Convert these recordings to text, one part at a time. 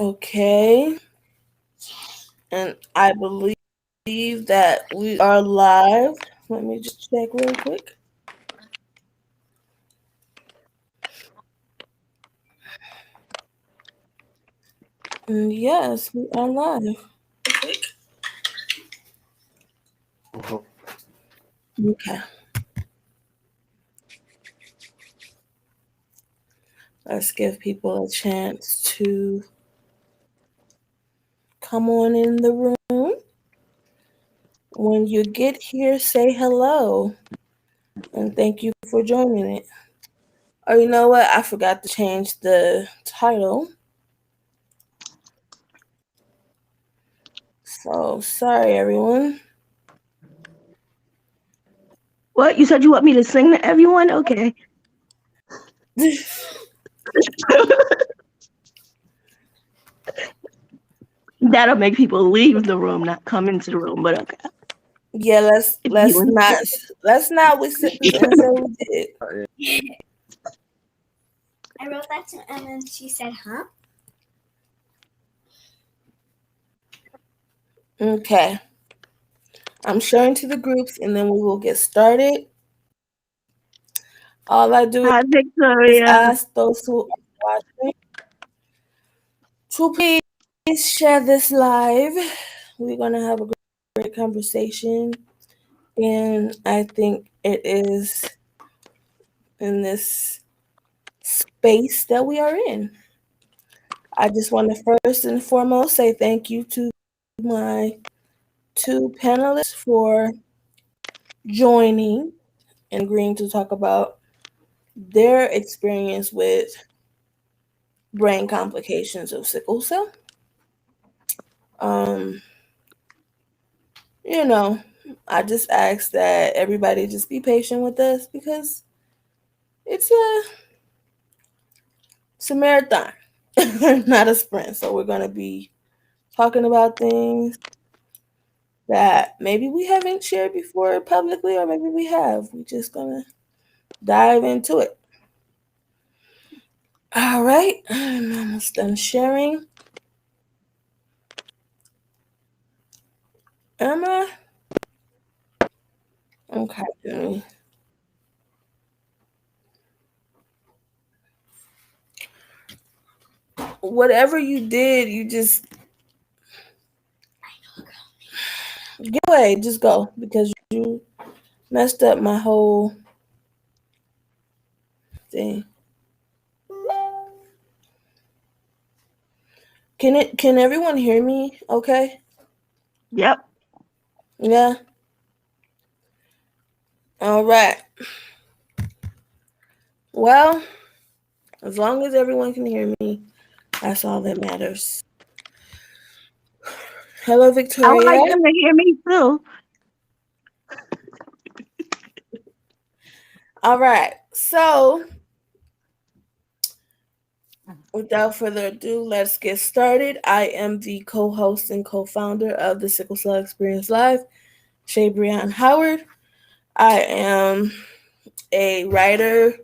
Okay. And I believe that we are live. Let me just check real quick. And yes, we are live. Okay. Let's give people a chance to come on in the room. When you get here, say hello. And thank you for joining it. Oh, you know what? I forgot to change the title. So sorry, everyone. What? You said you want me to sing to everyone? Okay. That'll make people leave the room, not come into the room, but okay. Yeah, let's If let's you not let's not we sit and say we did. I wrote that to Emma and she said, huh? Okay. I'm sharing to the groups and then we will get started. All I do Hi, is Victoria. ask those who are watching to please share this live. We're gonna have a great conversation. And I think it is in this space that we are in. I just want to first and foremost say thank you to my two panelists for joining and agreeing to talk about their experience with brain complications of sickle cell. Um, you know, I just ask that everybody just be patient with us because it's a marathon, not a sprint. So we're gonna be talking about things that maybe we haven't shared before publicly, or maybe we have. We're just gonna dive into it. All right, I'm almost done sharing. Am I? Okay. Whatever you did, you just get away. Just go because you messed up my whole thing. Can everyone hear me? Okay. Yep. Yeah. All right. Well, as long as everyone can hear me, that's all that matters. Hello, I would Victoria. like them to hear me too. All right. So, without further ado, let's get started. I am the co-host and co-founder of the Sickle Cell Experience Live, Shay Breon Howard. I am a writer,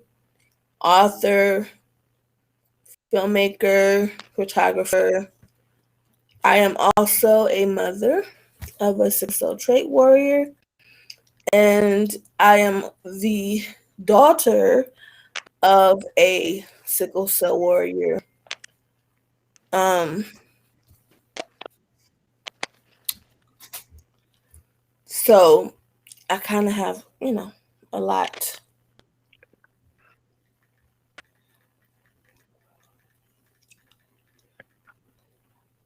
author, filmmaker, photographer. I am also a mother of a sickle cell trait warrior, and I am the daughter of a sickle cell warrior. Um, so I kind of have, a lot.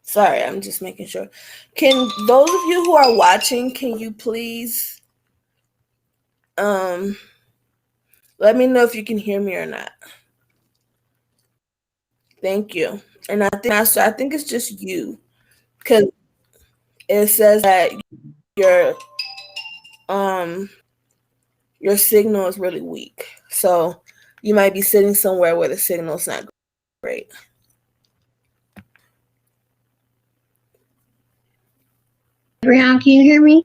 Sorry, I'm just making sure. Can those of you who are watching, can you please um let me know if you can hear me or not? Thank you. And I think it's just you because it says that your um your signal is really weak. So you might be sitting somewhere where the signal's not great. Brian, can you hear me?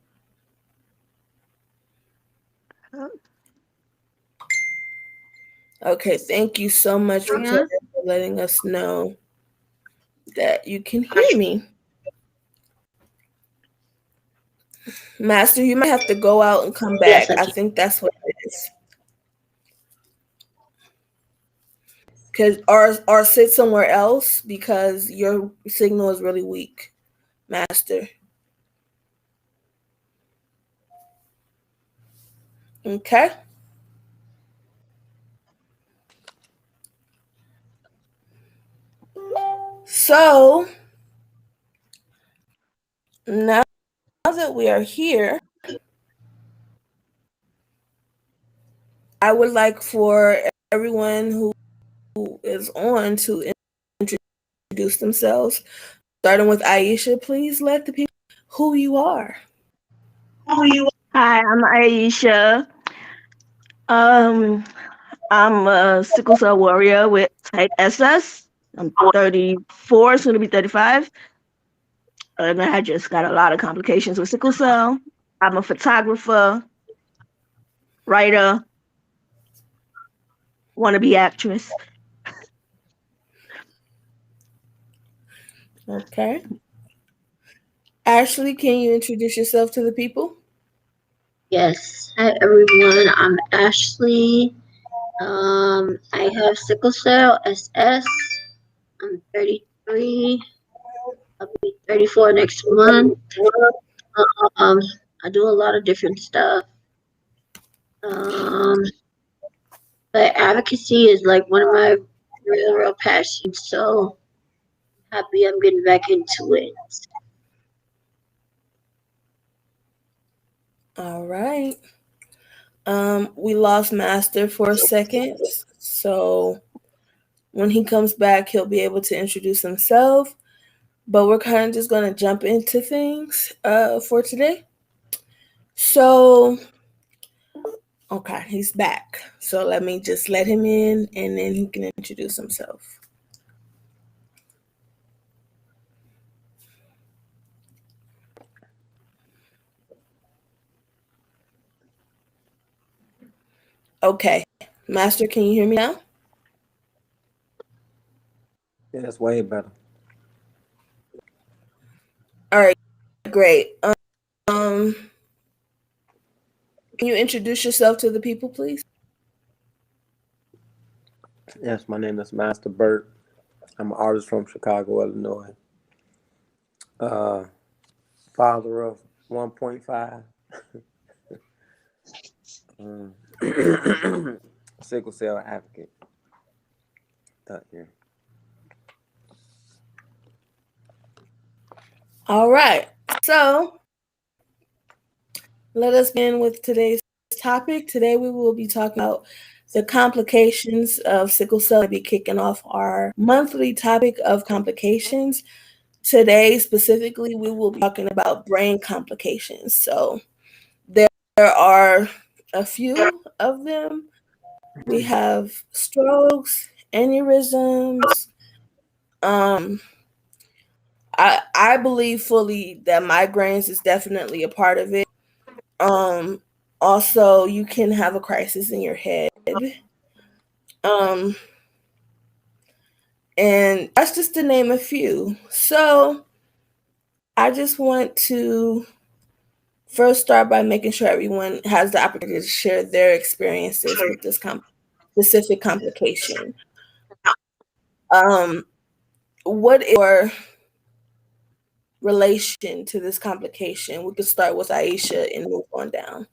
Okay, thank you so much, Victoria, for letting us know that you can hear me. Master, you might have to go out and come Yes, back. I I can. think that's what it is. Cause or sit somewhere else because your signal is really weak, Master. Okay. So now that we are here, I would like for everyone who is on to introduce themselves. Starting with Aisha, please let the people know who you are. Hi, I'm Aisha. Um, I'm a sickle cell warrior with type SS. I'm 34, soon to be 35. And I just got a lot of complications with sickle cell. I'm a photographer, writer, wannabe actress. Okay. Ashley, can you introduce yourself to the people? Yes. Hi everyone. I'm Ashley. I have sickle cell SS. I'm 33. I'll be 34 next month. Um, I do a lot of different stuff. Um, but advocacy is like one of my real passions. So happy I'm getting back into it. All right. We lost Master for a second, so when he comes back, he'll be able to introduce himself. But we're kind of just going to jump into things for today. So, okay, he's back. So let me just let him in, and then he can introduce himself. Okay, Master, can you hear me now? Yeah, that's way better. All right, great. Can you introduce yourself to the people, please? Yes, my name is Master Burt. I'm an artist from Chicago, Illinois. Uh, Father of 1.5. Sickle cell advocate. Here. All right. So let us begin with today's topic. Today we will be talking about the complications of sickle cell. We'll be kicking off our monthly topic of complications. Today specifically, we will be talking about brain complications. So there are a few of them. We have strokes, aneurysms. I believe fully that migraines is definitely a part of it. Um, Also, you can have a crisis in your head. Um, and that's just to name a few. So I just want to first start by making sure everyone has the opportunity to share their experiences with this specific complication. Um, what is your relation to this complication? We could start with Aisha and move on down.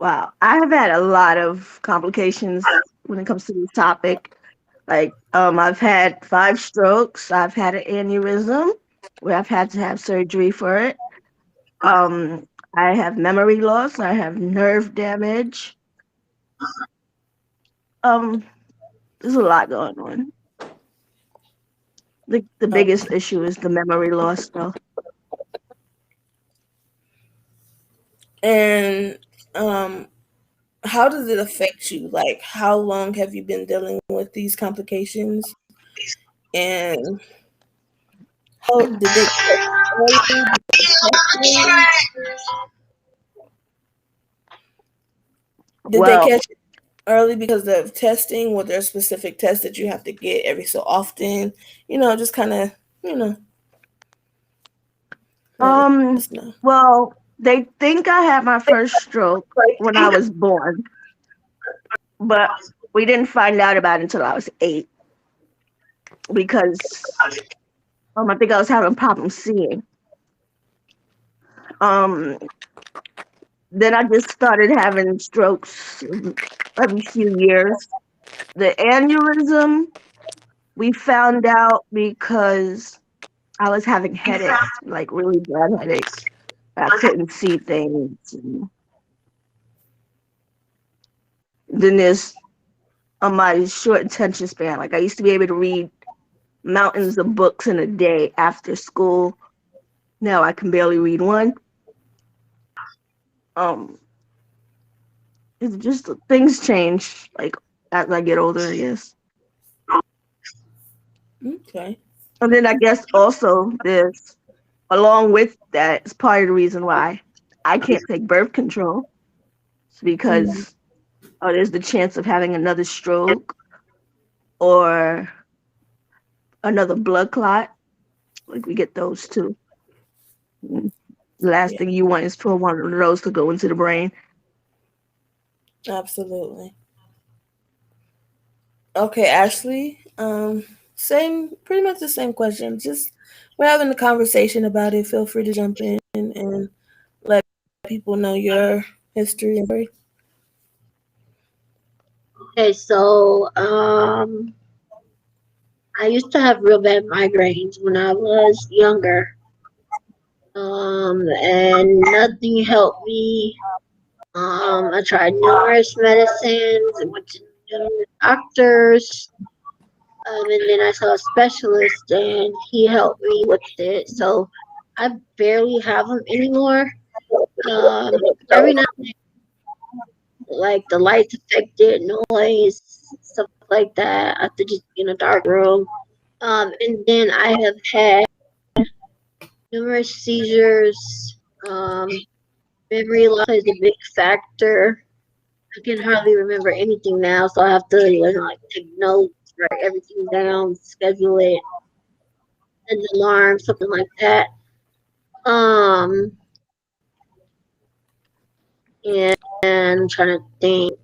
Wow, I have had a lot of complications when it comes to this topic. Like, I've had 5 strokes. I've had an aneurysm where I've had to have surgery for it. Um, I have memory loss. I have nerve damage. Um, there's a lot going on. The biggest issue is the memory loss, though. And how does it affect you? Like, how long have you been dealing with these complications? And how did they catch early? Did they catch late? Did they Well, catch? early because of testing? Were there specific tests that you have to get every so often? Just kind of, you know, let us know. Well, they think I had my first stroke when I was born, but we didn't find out about it until I was 8 because I think I was having problems seeing. Um, then I just started having strokes every few years. The aneurysm we found out because I was having headaches, like really bad headaches. I couldn't see things. And then there's my short attention span. Like I used to be able to read mountains of books in a day after school. Now I can barely read one. Um, it's just things change like as I get older, I guess. Okay. And then I guess also there's along with that, it's part of the reason why I can't take birth control. It's Mm, because there's the chance of having another stroke or another blood clot. Like we get those too. The last yeah, thing you want is for one of those to go into the brain. absolutely. Okay, Ashley. Pretty much the same question. Just we're having a conversation about it. Feel free to jump in and let people know your history and story. Okay, so I used to have real bad migraines when I was younger. And nothing helped me. I tried numerous medicines and went to numerous doctors. And then I saw a specialist and he helped me with it. So I barely have them anymore. Every now and then, like the lights affected, noise, stuff like that. I have to just be in a dark room. And then I have had numerous seizures. Memory loss is a big factor. I can hardly remember anything now, so I have to like take notes, write everything down, schedule it, set an alarm, something like that. Um, and I'm trying to think.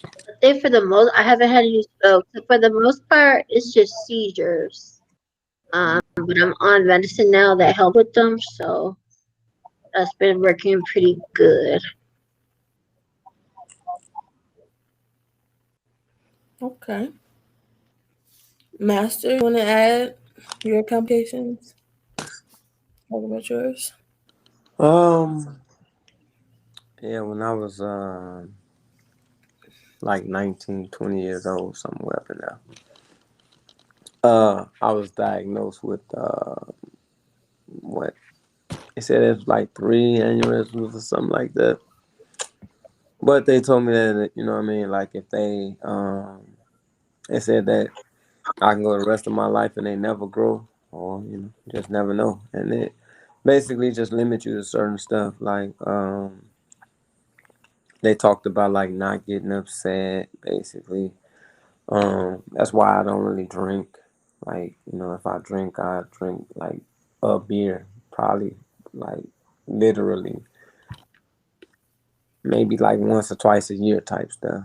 I think for the most, I haven't had any strokes. For the most part, it's just seizures. But I'm on medicine now that help with them, so that's been working pretty good. Okay. Master, you want to add your complications? Talk about yours. Um, yeah, when I was like 19, 20 years old, somewhere up in there. I was diagnosed with what they said it was like 3 aneurysms or something like that. But they told me that what I mean, like if they said that I can go the rest of my life and they never grow, or just never know, and it basically just limits you to certain stuff. Like they talked about like not getting upset, basically. That's why I don't really drink. Like, if I drink like a beer, probably like literally maybe like once or twice a year type stuff.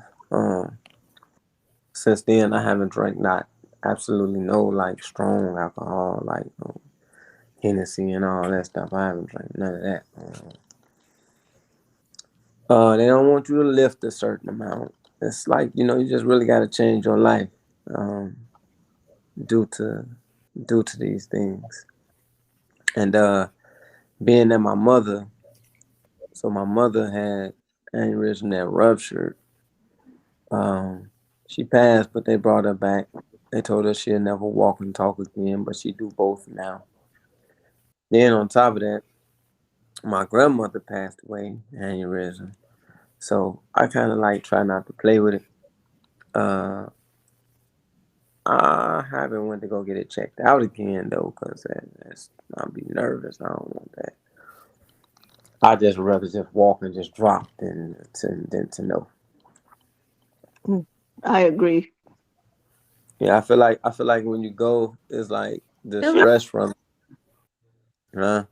Since then I haven't drank not absolutely no like strong alcohol, like Hennessy and all that stuff. I haven't drank none of that. They don't want you to lift a certain amount. It's like, you just really got to change your life. Um, due to these things. And being that my mother had aneurysm that ruptured. She passed, but they brought her back. They told her she'll never walk and talk again, but she do both now. Then on top of that, my grandmother passed away, aneurysm. So I kind of like try not to play with it. Uh, I haven't went to go get it checked out again though, cause that's I'll be nervous. I don't want that. I just rather just walk and just drop than to know. I agree. Yeah, I feel like when you go, it's like the stress from, huh?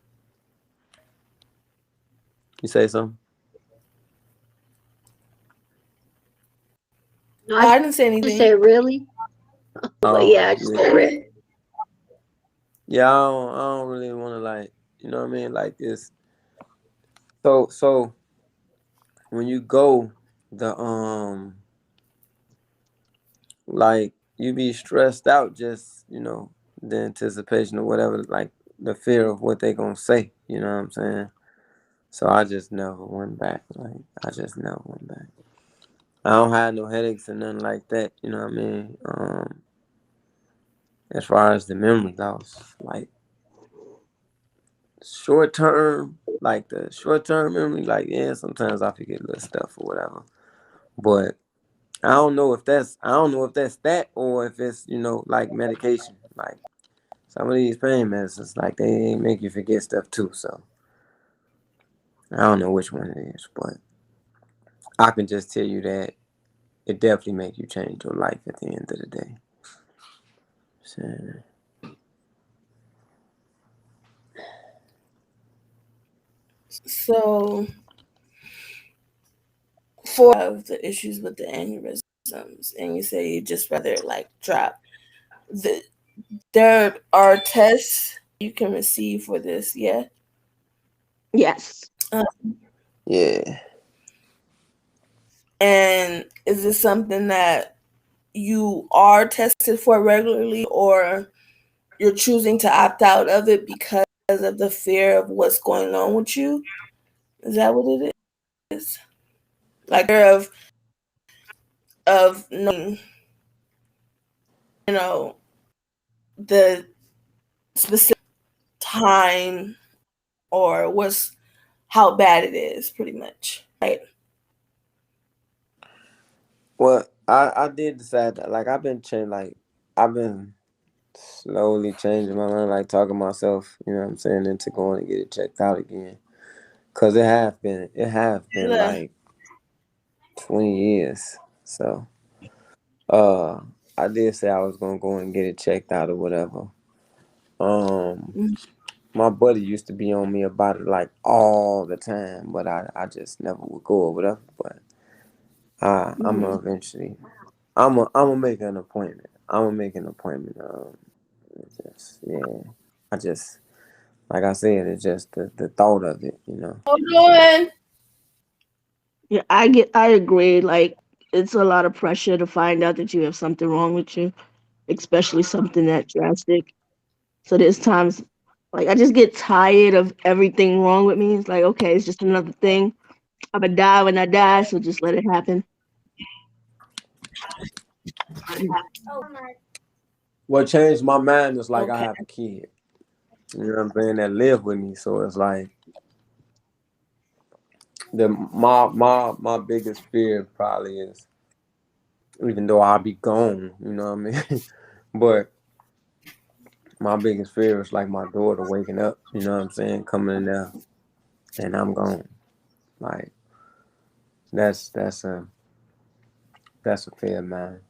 You say something? No, Oh, I I just didn't say say anything. really, but Oh, yeah, I just yeah. said really. Yeah, I don't really want to like, you know what I mean? Like it's so when you go, the like you be stressed out just, the anticipation or whatever, like the fear of what they gonna say. You know what I'm saying? So I just never went back. Like I just never went back. I don't have no headaches or nothing like that. You know what I mean? As far as the memory loss, like short term memory, like yeah, sometimes I forget little stuff or whatever. But I don't know if that's that or if it's like medication. Like some of these pain medicines, like they make you forget stuff too. So I don't know which one it is, but I can just tell you that it definitely make you change your life at the end of the day. So, So for of the issues with the aneurysms, and you say you just rather like drop the there are tests you can receive for this, yeah. Yes. Uh, yeah. and is this something that you are tested for regularly, or you're choosing to opt out of it because of the fear of what's going on with you? Is that what it is? Like fear of knowing, you know, the specific time or what's how bad it is, pretty much, right? Well, I did decide that. Like I've been slowly changing my mind, like talking myself, you know what I'm saying, into going to get it checked out again. Cause it have been Yeah. like 20 years. So uh I did say I was gonna go and get it checked out or whatever. Um my buddy used to be on me about it like all the time, but I just never would go or whatever. But I'm Mm-hmm. gonna eventually I'm gonna make an appointment. I'm gonna make an appointment. Just yeah. I just like I said, it's just the thought of it. Hold on. Yeah, I agree. Like it's a lot of pressure to find out that you have something wrong with you, especially something that drastic. So there's times like I just get tired of everything wrong with me. It's like, okay, it's just another thing. I'm gonna die when I die, so just let it happen. What changed my mind is like I Okay. have a kid. You know what I'm saying? That live with me. So it's like my biggest fear probably is, even though I'll be gone, you know what I mean? But my biggest fear is like my daughter waking up, you know what I'm saying, coming in there and I'm gone. Like that's that's a that's a fear of mine.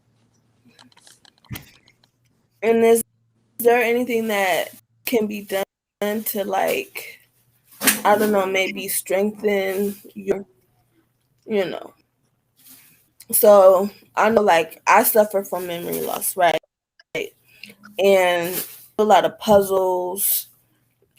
And is there anything that can be done to like, I don't know, maybe strengthen you know. So I know like I suffer from memory loss, right? And do a lot of puzzles.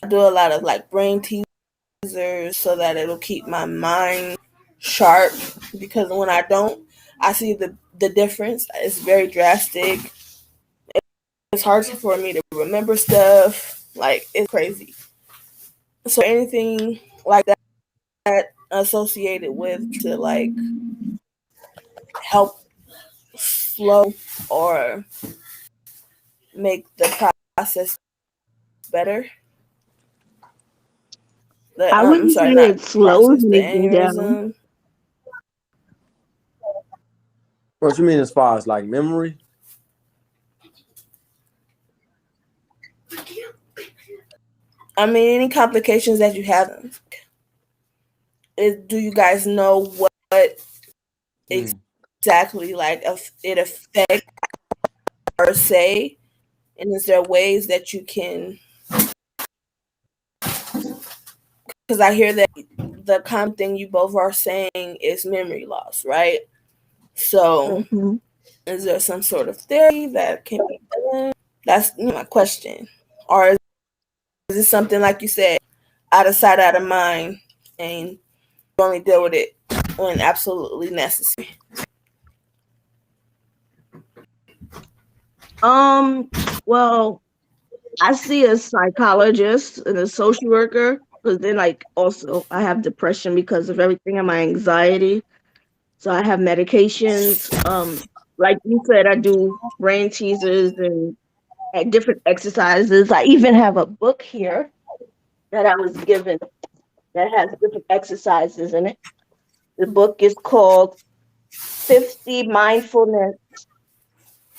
I do a lot of like brain teasers so that it'll keep my mind sharp, because when I don't, I see the difference. It's very drastic. It's hard for me to remember stuff. Like it's crazy. So anything like that associated with to like help slow or make the process better. I I'm wouldn't say sorry, it not the slows process, the anything down. aneurysm. What you mean as far as like memory? I mean, any complications that you have. Do you guys know what Hmm. exactly like it affect per se, and is there ways that you can, because I hear that the common thing you both are saying is memory loss, right? So Mm-hmm. is there some sort of therapy that can be done? That's my question. Or is it something like you said, out of sight, out of mind, and you only deal with it when absolutely necessary? Well, I see a psychologist and a social worker because then, like, also I have depression because of everything and my anxiety. So I have medications. Like you said, I do brain teasers and different exercises. I even have a book here that I was given that has different exercises in it. The book is called 50 Mindfulness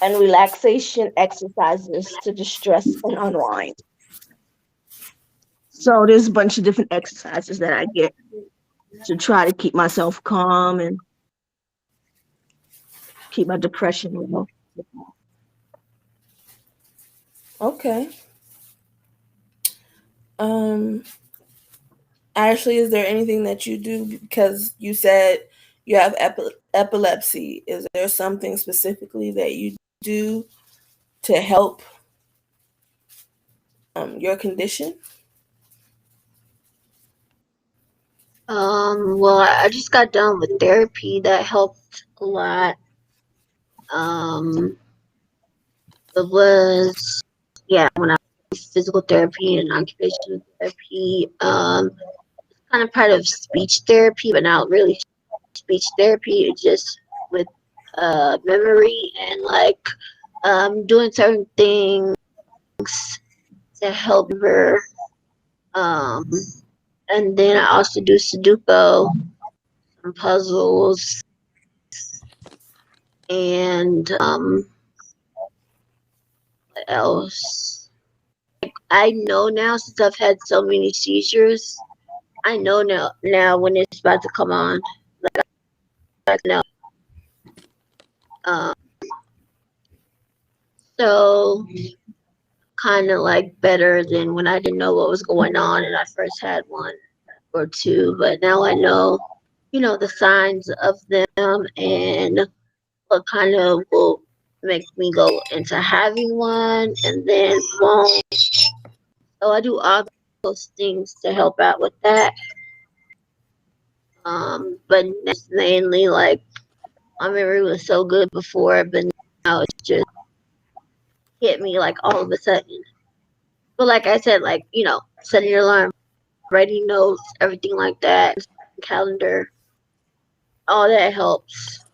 and Relaxation Exercises to Distress and Unwind. So there's a bunch of different exercises that I get to try to keep myself calm and keep my depression low. Okay. Um, Ashley, is there anything that you do, because you said you have epilepsy? Is there something specifically that you do to help your condition? Well, I just got done with therapy that helped a lot. Um, it was, yeah, when I was physical therapy and occupational therapy. Kind of part of speech therapy, but not really speech therapy. It's just with memory and like doing certain things to help her. Um, and then I also do Sudoku, some puzzles, and what else? I know now since I've had so many seizures, I know now when it's about to come on. Like I know. Um, so kind of like better than when I didn't know what was going on and I first had one or two. But now I know, the signs of them and what kind of will make me go into having one and then won't. So I do all those things to help out with that. But it's mainly like my memory was so good before, but now it's just hit me like all of a sudden. But like I said, like, setting your alarm, writing notes, everything like that, calendar, all that helps.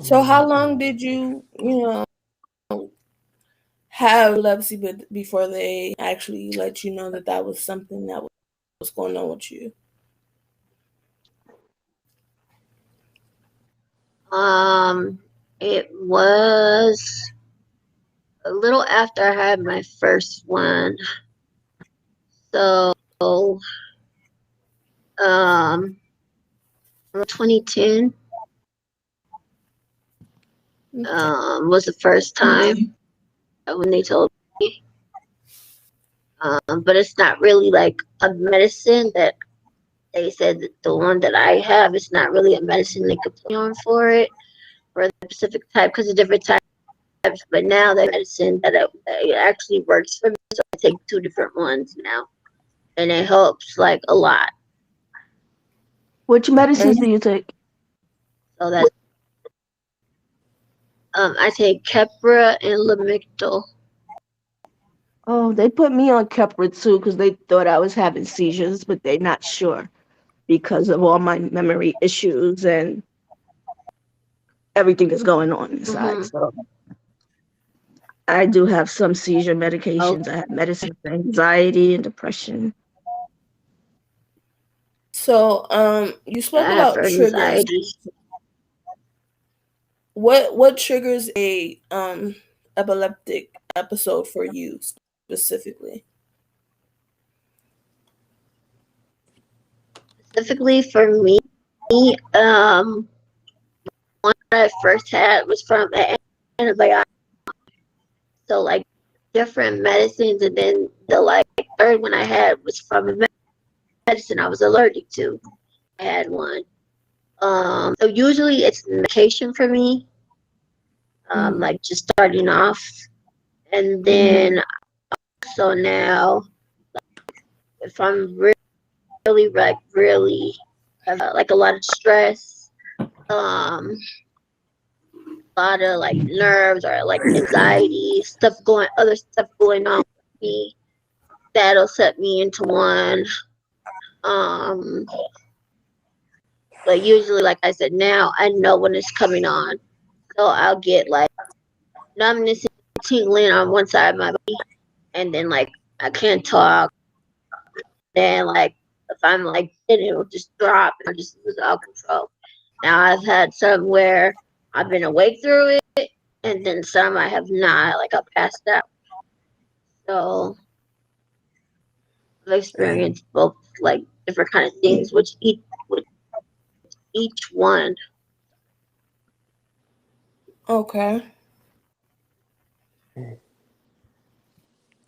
So how long did you, have epilepsy before they actually let you know that that was something that was going on with you? It was a little after I had my first one. So, um, 2010, Okay. was the first time when they told me. But it's not really like a medicine that they said that the one that I have is not really a medicine they could put me on for it for the specific type because of different types. But now they medicine that it actually works for me, so I take two different ones now, and it helps like a lot. Which medicines do you take? So that's I take Keppra and Lamictal. Oh, they put me on Keppra too because they thought I was having seizures, but they're not sure because of all my memory issues and everything that's going on inside. Mm-hmm. So I do have some seizure Oh, medications. I have medicine for anxiety and depression. So you spoke I have for about triggers. anxiety. What triggers a epileptic episode for you specifically? Specifically for me, um, I first had was from an antibiotic. So like different medicines, and then the like third one I had was from a medicine I was allergic to. I had one. So usually it's medication for me. Like just starting off, and then so now if I'm really have like a lot of stress, a lot of like nerves or like anxiety other stuff going on with me, that'll set me into one. Um, but usually, like I said, now I know when it's coming on, so I'll get like numbness and tingling on one side of my body, and then like I can't talk. Then like if I'm like it will just drop and I just lose all control. Now I've had some where I've been awake through it, and then some I have not. Like I passed out. So I've experienced both like different kind of things, which each one. Okay.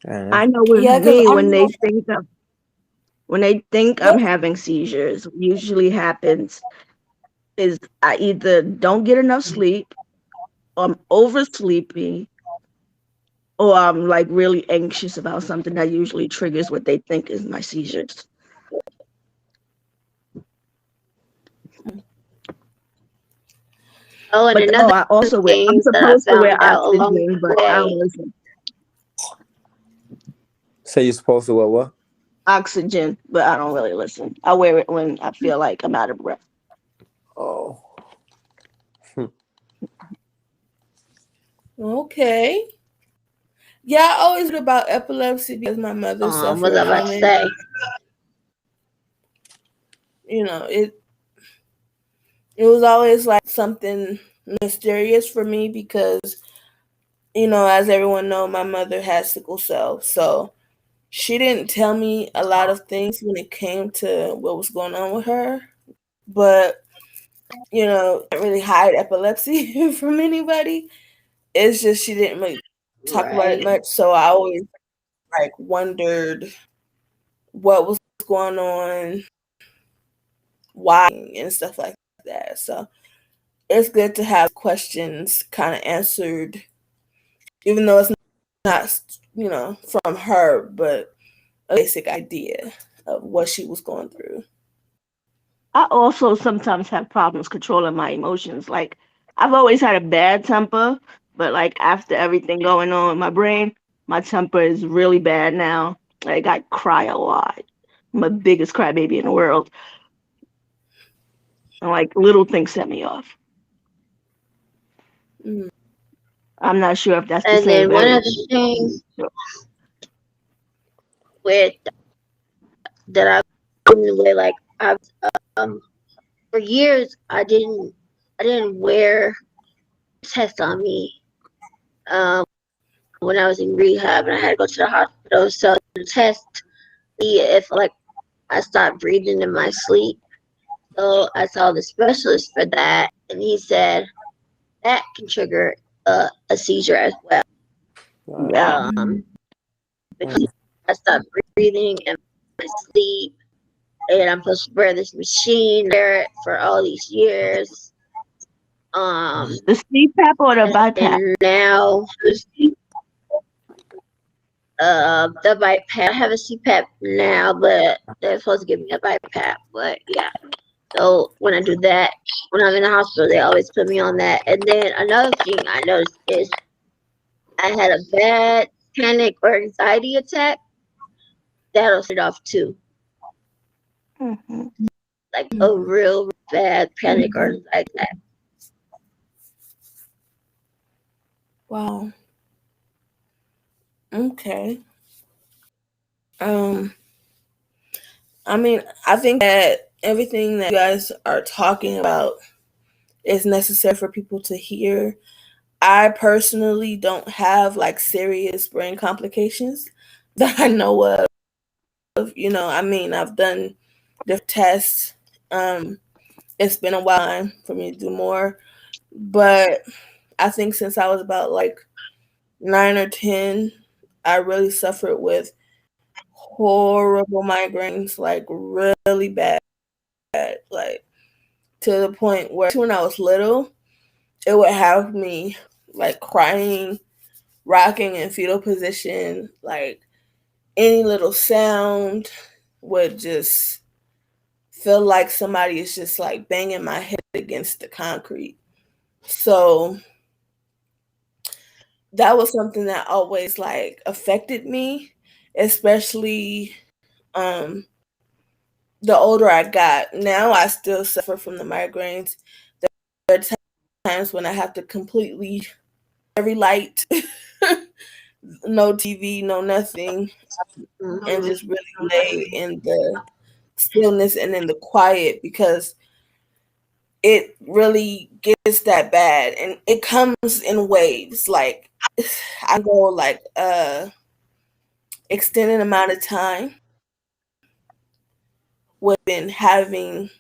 I know with Yeah, because me I'm not. when they think Go. I'm having seizures, usually happens is I either don't get enough sleep, or I'm oversleeping, or I'm like really anxious about something that usually triggers what they think is my seizures. Oh, and But another I also I'm thing that I supposed to wear found out along oxygen, the but I don't way. listen. Say you're supposed to what? Oxygen, but I don't really listen. I wear it when I feel like I'm out of breath. Oh. Okay. Yeah, I always heard about epilepsy because my mother What was I suffered about from to it. say? It was always like something mysterious for me because as everyone know, my mother had sickle cell, so she didn't tell me a lot of things when it came to what was going on with her. But can't really hide epilepsy from anybody. It's just she didn't really talk about it Right. much, so I always like wondered what was going on, why, and stuff like that. So it's good to have questions kind of answered, even though it's not, from her, but a basic idea of what she was going through. I also sometimes have problems controlling my emotions. Like I've always had a bad temper, but like after everything going on in my brain, my temper is really bad now. Like I cry a lot. I'm the biggest crybaby in the world. And like little things set me off. Mm. I'm not sure if that's the And same then for one other everybody. thing with that I've been away, like I've um for years I didn't wear tests on me. When I was in rehab and I had to go to the hospital, so the test see if like I stopped breathing in my sleep. So I saw the specialist for that, and he said that can trigger a seizure as well. Wow. Yeah. Because I stopped breathing in my sleep, and I'm supposed to wear this machine there for all these years. The CPAP or the BiPAP? And now the BiPAP. I have a CPAP now, but they're supposed to give me a BiPAP. But yeah, so when I do that, when I'm in the hospital, they always put me on that. And then another thing I noticed is I had a bad panic or anxiety attack. That'll set off too, Hmm. like a real bad panic or anxiety attack. Wow. Okay. Um, I mean, I think that everything that you guys are talking about is necessary for people to hear. I personally don't have like serious brain complications that I know of. I mean, I've done different tests. It's been a while for me to do more But I think since I was about like 9 or 10, I really suffered with horrible migraines, like really bad, like to the point where when I was little, it would have me like crying, rocking in fetal position, like any little sound would just feel like somebody is just like banging my head against the concrete. So that was something that always like affected me, especially um the older I got. Now I still suffer from the migraines. There are times when I have to completely every light, no TV, no nothing, and Mhm. just really lay in the stillness and in the quiet because it really gets that bad and it comes in waves. Like I go like extended amount of time with been having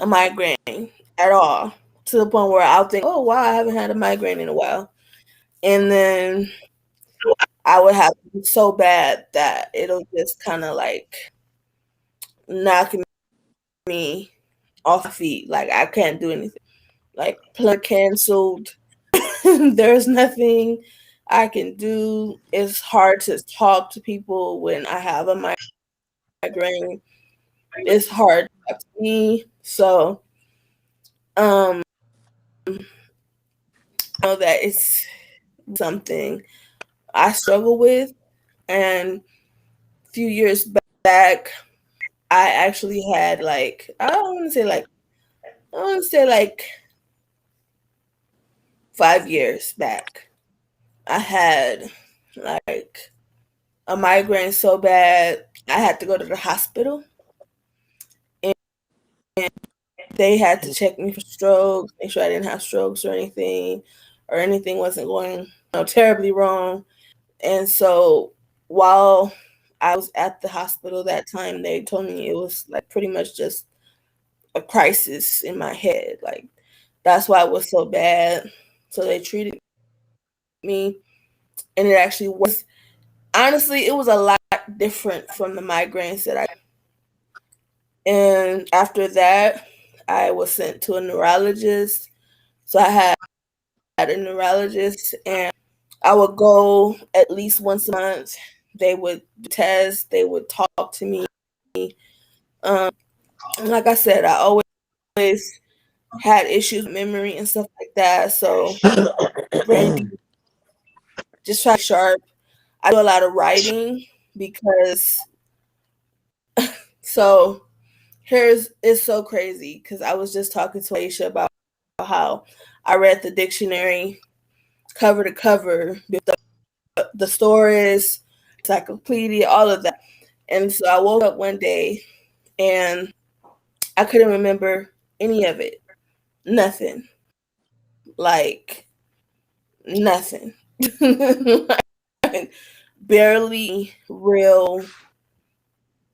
a migraine at all to the point where I'll think, oh wow, I haven't had a migraine in a while. And then I would have it so bad that it'll just kind of like knock me off my feet. Like I can't do anything. Like plug canceled. There's nothing I can do. It's hard to talk to people when I have a migraine. It's hard to talk to me. So I know that it's something I struggle with. And a few years back, I actually had like I want to say like 5 years back. I had like a migraine so bad I had to go to the hospital, and they had to check me for strokes, make sure I didn't have strokes or anything wasn't going terribly wrong. And so while I was at the hospital that time, they told me it was like pretty much just a crisis in my head. Like that's why it was so bad. So they treated me, and it actually was honestly it was a lot different from the migraines that I. And after that, I was sent to a neurologist. So I had a neurologist, and I would go at least once a month. They would test, they would talk to me. Um, and like I said, I always had issues with memory and stuff like that. So brain just try sharp. I do a lot of writing because so here's it's so crazy because I was just talking to Aisha about how I read the dictionary cover to cover, the stories, encyclopedia, all of that. And so I woke up one day and I couldn't remember any of it. Nothing. Like nothing. Like, barely real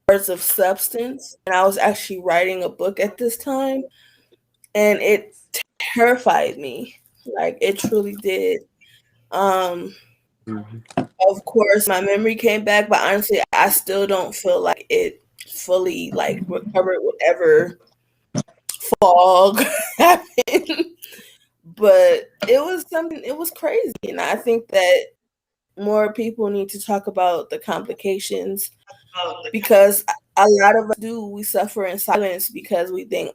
words of substance. And I was actually writing a book at this time, and it terrified me. Like it truly did. Um, of course, my memory came back, but honestly, I still don't feel like it fully like recovered whatever fog happened. But it was something. It was crazy, and I think that more people need to talk about the complications because a lot of us do. We suffer in silence because we think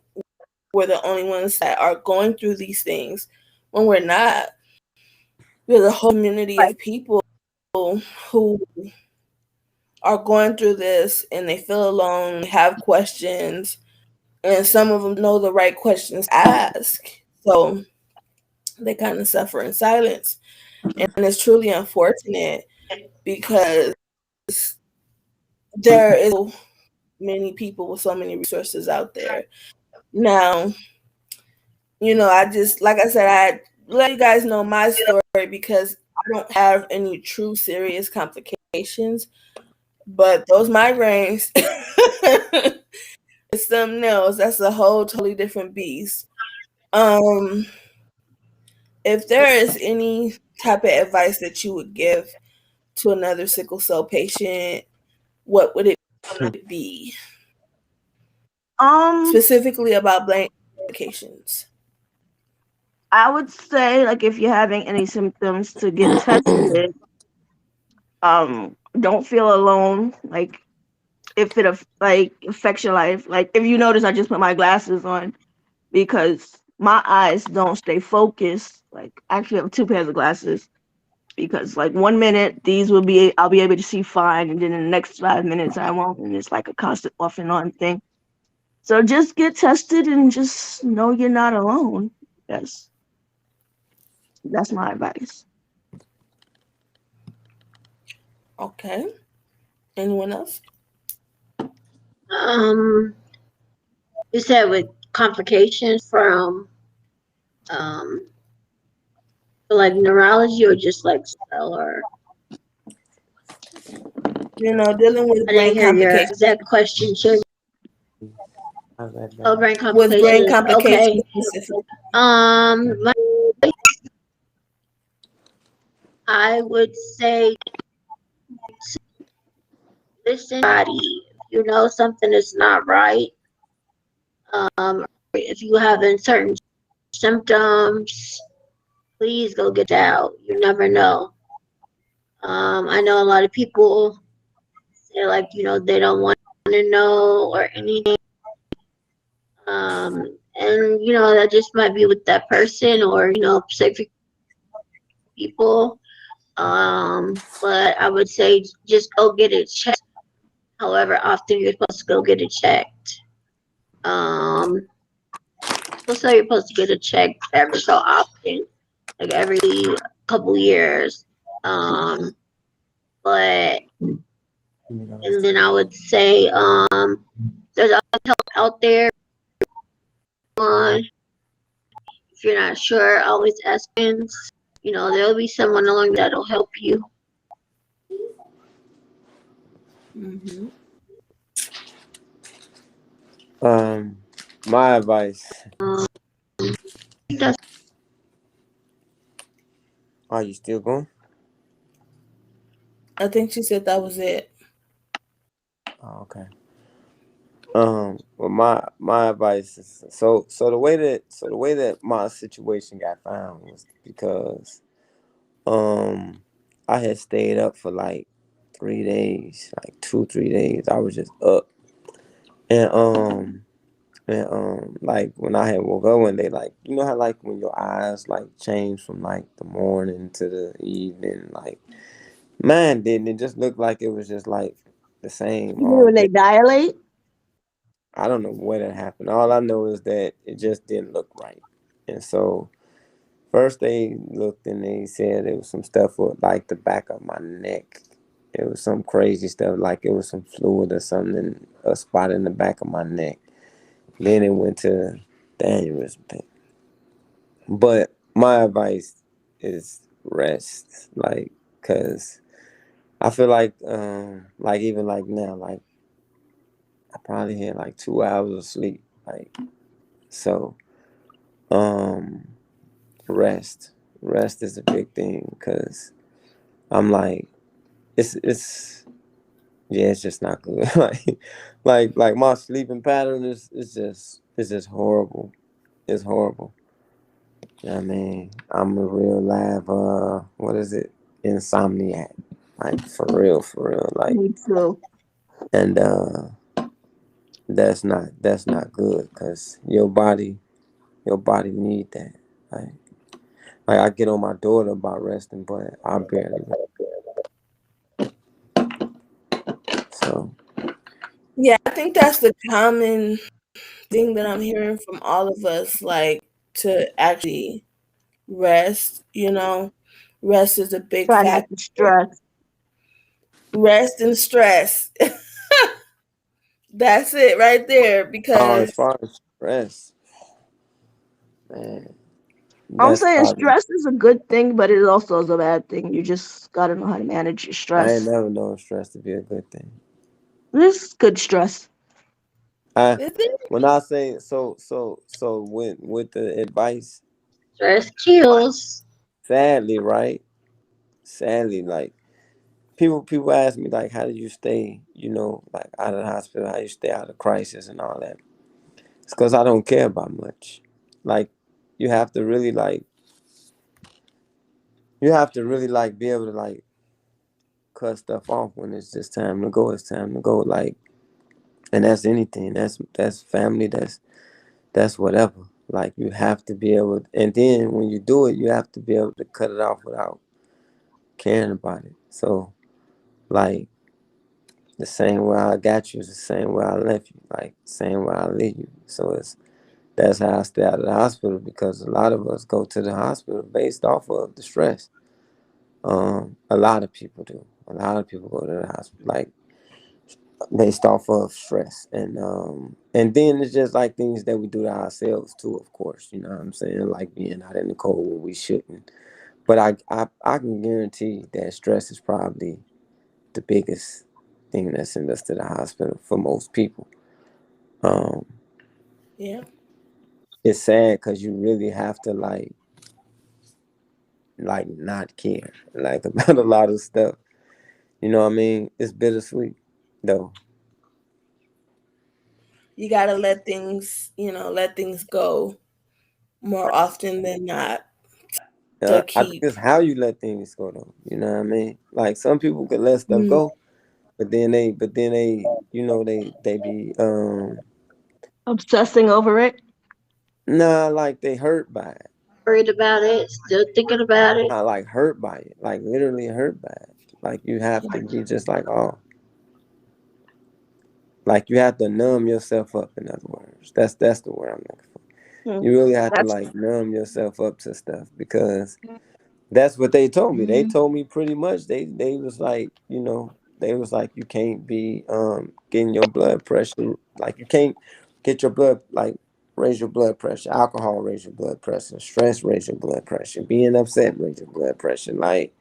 we're the only ones that are going through these things when we're not. There's a whole community of people who are going through this and they feel alone, have questions, and some of them know the right questions to ask. So they kind of suffer in silence. And it's truly unfortunate because there is so many people with so many resources out there. Now, I just, like I said, I let you guys know my story because I don't have any true serious complications, but those migraines, it's something else. That's a whole totally different beast. Um, if there is any type of advice that you would give to another sickle cell patient, what would it be? Um, Specifically about blank medications. I would say like if you're having any symptoms to get tested. Don't feel alone. Like if it like affects your life. Like if you notice, I just put my glasses on because my eyes don't stay focused. Like I actually have two pairs of glasses because like 1 minute I'll be able to see fine, and then in the next 5 minutes I won't, and it's like a constant off and on thing. So just get tested and just know you're not alone. Yes, that's my advice. Okay. Anyone else? You said with complications from um like neurology or just like cell or Dealing with I didn't brain hear your complications. exact question. Sure. How's that Oh, better? brain With brain complications. complications Okay. specifically. My, I would say listen, body. If you know something is not right, if you having certain symptoms, please go get out. You never know. I know a lot of people say like they don't want to know or anything. And that just might be with that person or specific people. But I would say just go get it checked. However often you're supposed to go get it checked. Um, so you're supposed to get it checked every so often, like every couple years. But and then I would say there's other help out there. If you're not sure, always ask friends. There'll be someone along that'll help you. Mm-hmm. My advice. Um, that's Are you still going? I think she said that was it. Oh, okay. Well, my advice is so the way that my situation got found was because I had stayed up for like 3 days, like 2 3 days. I was just up, and like when I had woke up one day, like you know how like when your eyes like change from like the morning to the evening, like mine didn't. It just looked like it was just like the same You mean all when they day. dilate? I don't know what had happened. All I know is that it just didn't look right. And so first they looked and they said it was some stuff with like the back of my neck. It was some crazy stuff, like it was some fluid or something, a spot in the back of my neck. Then it went to the aneurysm thing. But my advice is rest, like, cause I feel like even like now, like I probably had like 2 hours of sleep, like so. Um, rest is a big thing because I'm like it's yeah, it's just not good. like my sleeping pattern is just horrible. It's horrible. You know what I mean, I'm a real live what is it, insomniac, like for real, like. Me too. And that's not good because your body need that, like. Like I get on my daughter about resting, but I barely rest. So Yeah, I think that's the common thing that I'm hearing from all of us, like to actually rest. Rest is a big Try not factor. to stress. Rest and stress. That's it right there as because far as stress, man, I'm that's saying probably stress is a good thing, but it also is a bad thing. You just gotta know how to manage your I ain't stress. never known stress to be a good thing. This good stress. I is it? when I say so with the advice. Stress kills. Sadly, right? Sadly, like people ask me like, how do you stay, like out of the hospital? How you stay out of crisis and all that? It's because I don't care about much. Like you have to really like be able to like cut stuff off when it's just time to go. It's time to go. Like, and that's anything. That's family. That's whatever. Like you have to be able, and then when you do it, you have to be able to cut it off without caring about it. So, like the same way I got you is the same way I left you. Like same way I leave you. So that's how I stay out of the hospital because a lot of us go to the hospital based off of the stress. A lot of people do. A lot of people go to the hospital like based off of stress, and then it's just like things that we do to ourselves too. Of course, you know what I'm saying, like being out in the cold when we shouldn't. But I can guarantee that stress is probably the biggest thing that sends us to the hospital for most people. Um, Yeah. it's sad because you really have to not care like about a lot of stuff. You know what I mean? It's bittersweet though. You gotta let things, let things go more often than not to I think keep. it's how you let things go though. You know what I mean? Like some people can let stuff Mm, go, but then they they be Obsessing over it. nah, like they hurt by it. Worried about it. Still thinking about it. Not like hurt by it. Like literally hurt by it. Like you have to be just like, oh, like you have to numb yourself up, in other words. That's the word I'm looking for. Hmm. You really have to That's like numb yourself up to stuff because that's what they told me. They told me pretty much they was like, they was like you can't be getting your blood pressure, like you can't get your blood like raise your blood pressure, alcohol raise your blood pressure, stress raise your blood pressure, being upset raise your blood pressure, like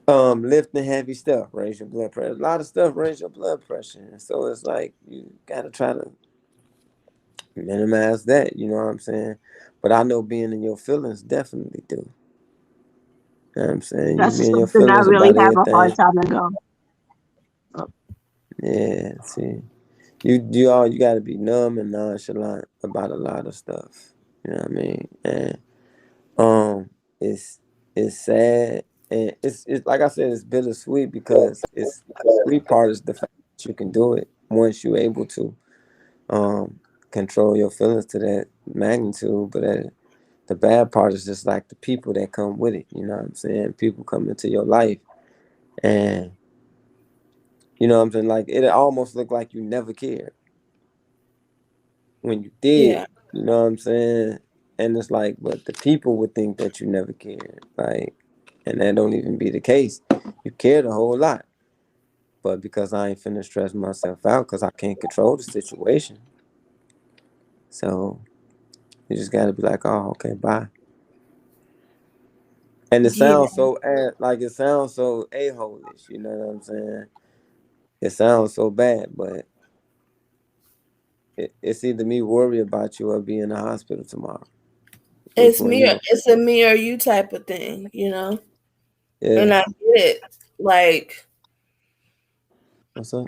lifting heavy stuff raise your blood pressure. A lot of stuff raise your blood pressure. And so it's like you gotta try to minimize that, you know what I'm saying? But I know being in your feelings definitely do. You know what I'm saying? You that's be in your something I feelings really about have a hard everything. time to go. Oh, Yeah, see. You gotta be numb and nonchalant about a lot of stuff. You know what I mean? And um it's it's sad and it's like I said, it's bittersweet because it's the sweet part is the fact that you can do it once you're able to control your feelings to that magnitude. But the bad part is just like the people that come with it, you know what I'm saying? People come into your life and you know what I'm saying? Like it almost looked like you never cared when you did, yeah, you know what I'm saying? And it's like, but the people would think that you never cared. Like, and that don't even be the case. You cared a whole lot. But because I ain't finna stress myself out because I can't control the situation. So you just gotta be like, oh, okay, bye. And it yeah, sounds so like it sounds so a-hole-ish, you know what I'm saying? It sounds so bad, but it's either me worry about you or be in the hospital tomorrow. Which one you want? it's a me or you type of thing. And Yeah. I get it. Like, What's up?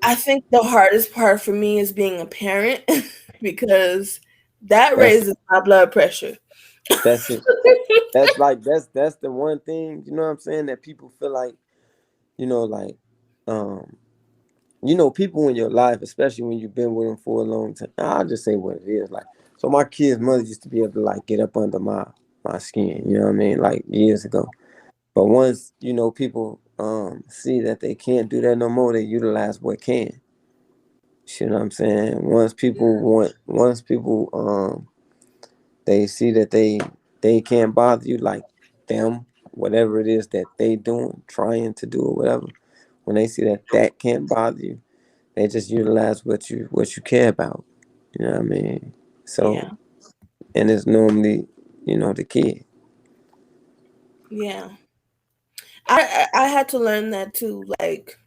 I think the hardest part for me is being a parent because that That's raises my blood pressure. that's it. That's like that's the one thing, you know what I'm saying, that people feel like, like um people in your life, especially when you've been with them for a long time. I'll just say what it is. Like, so my kid's mother used to be able to like get up under my skin, you know what I mean, like years ago. But once, people see that they can't do that no more, they utilize what can. You know what I'm saying? Once people they see that they can't bother you, like them, whatever it is that they doing, trying to do or whatever. When they see that that can't bother you, they just utilize what you care about. You know what I mean? Yeah, So, and it's normally, the kid. yeah. I had to learn that too. Like,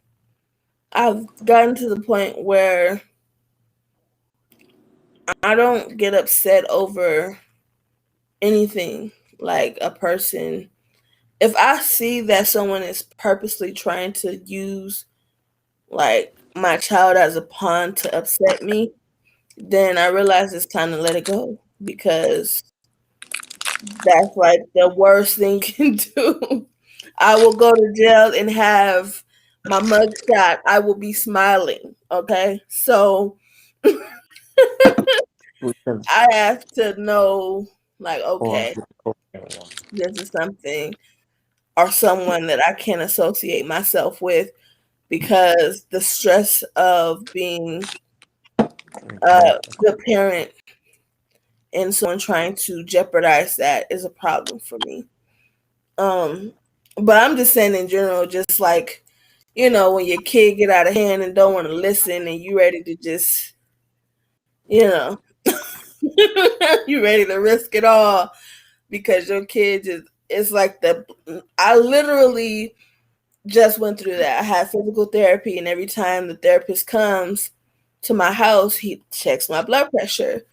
I've gotten to the point where I don't get upset over anything like a person. If I see that someone is purposely trying to use like my child as a pawn to upset me, then I realize it's time to let it go, because that's like the worst thing you can do. I will go to jail and have my mug shot. I will be smiling. Okay. So I have to know, like, Or okay, this is something or someone that I can't associate myself with, because the stress of being the parent and someone trying to jeopardize that is a problem for me. Um, but I'm just saying in general, just like, when your kid get out of hand and don't want to listen, and you ready to just, you know, you ready to risk it all because your kid just, it's like I literally just went through that. I had physical therapy, and every time the therapist comes to my house, he checks my blood pressure,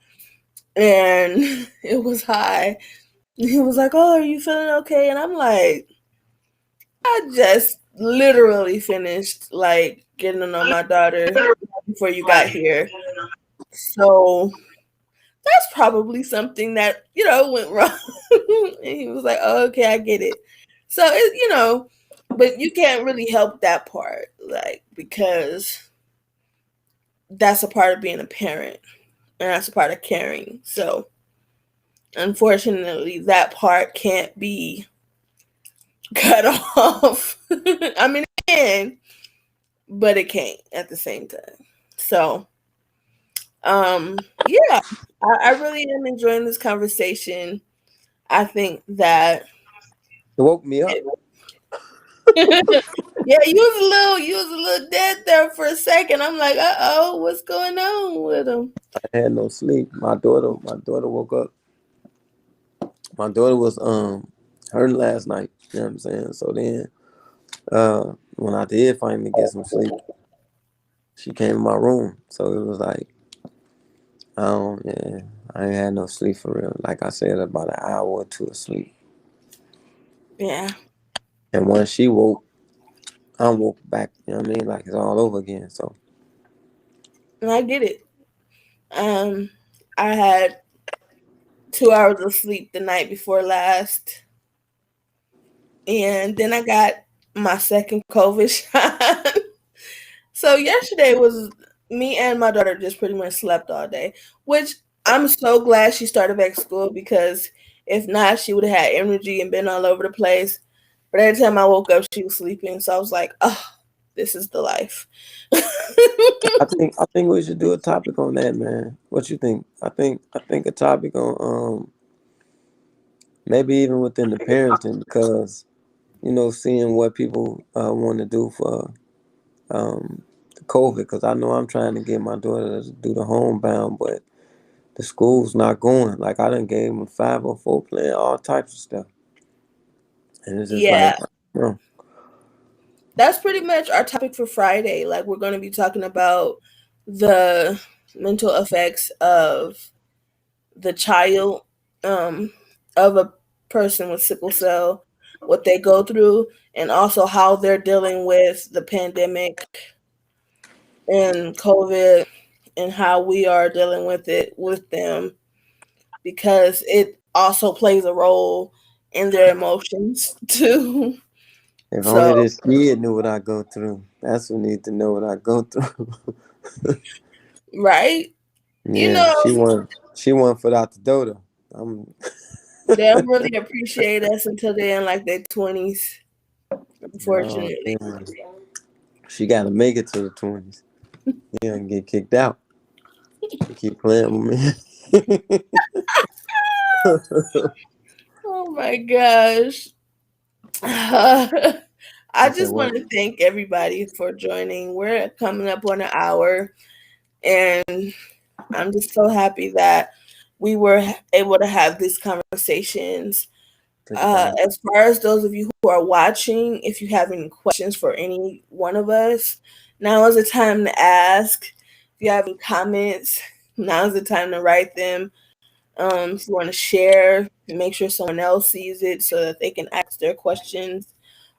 and it was high. He was like, "Oh, are you feeling okay?" And I'm like, I just literally finished like getting to know my daughter before you got here. So that's probably something that, went wrong. And he was like, "Oh, okay, I get it." So but you can't really help that part, like, because that's a part of being a parent, and that's a part of caring. So unfortunately, that part can't be cut off. I mean, it can, but it can't at the same time. So, yeah, I really am enjoying this conversation. I think that it woke me up. yeah, you was a little dead there for a second. I'm like, uh-oh, what's going on with him? I had no sleep. My daughter woke up. My daughter was hurting last night. You know what I'm saying? So then when I did finally get some sleep, she came in my room. So it was like, yeah, I ain't had no sleep for real. Like I said, about an hour or two of sleep. Yeah, And once she woke, I woke back. You know what I mean? Like it's all over again. So and I get it. I had 2 hours of sleep the night before last, and then I got my second COVID shot. So yesterday was me and my daughter just pretty much slept all day, which I'm so glad she started back school, because if not, she would have had energy and been all over the place. But every time I woke up, she was sleeping. So I was like, oh, this is the life. I think we should do a topic on that, man. What you think? I think a topic on maybe even within the parenting, because seeing what people want to do for the COVID, because I know I'm trying to get my daughter to do the homebound, but the school's not going. Like I done gave them a 504 plan, all types of stuff, and it's just like, Yeah, that's pretty much our topic for Friday. Like, we're going to be talking about the mental effects of the child, um, of a person with sickle cell, what they go through, and also how they're dealing with the pandemic and COVID, and how we are dealing with it with them, because it also plays a role in their emotions too. if only So, this kid knew what I go through. That's who need to know what I go through. right? You Yeah, know, she won for out the dodo. I'm they don't really appreciate us until they're in like their 20s, oh unfortunately. man. She gotta make it to the 20s. Yeah, and get kicked out. She keep playing with me. Oh my gosh. I I said just what? want to thank everybody for joining. We're coming up on an hour, and I'm just so happy that we were able to have these conversations. Take it down. As far as those of you who are watching, if you have any questions for any one of us, now is the time to ask. If you have any comments, now is the time to write them. If you want to share, make sure someone else sees it so that they can ask their questions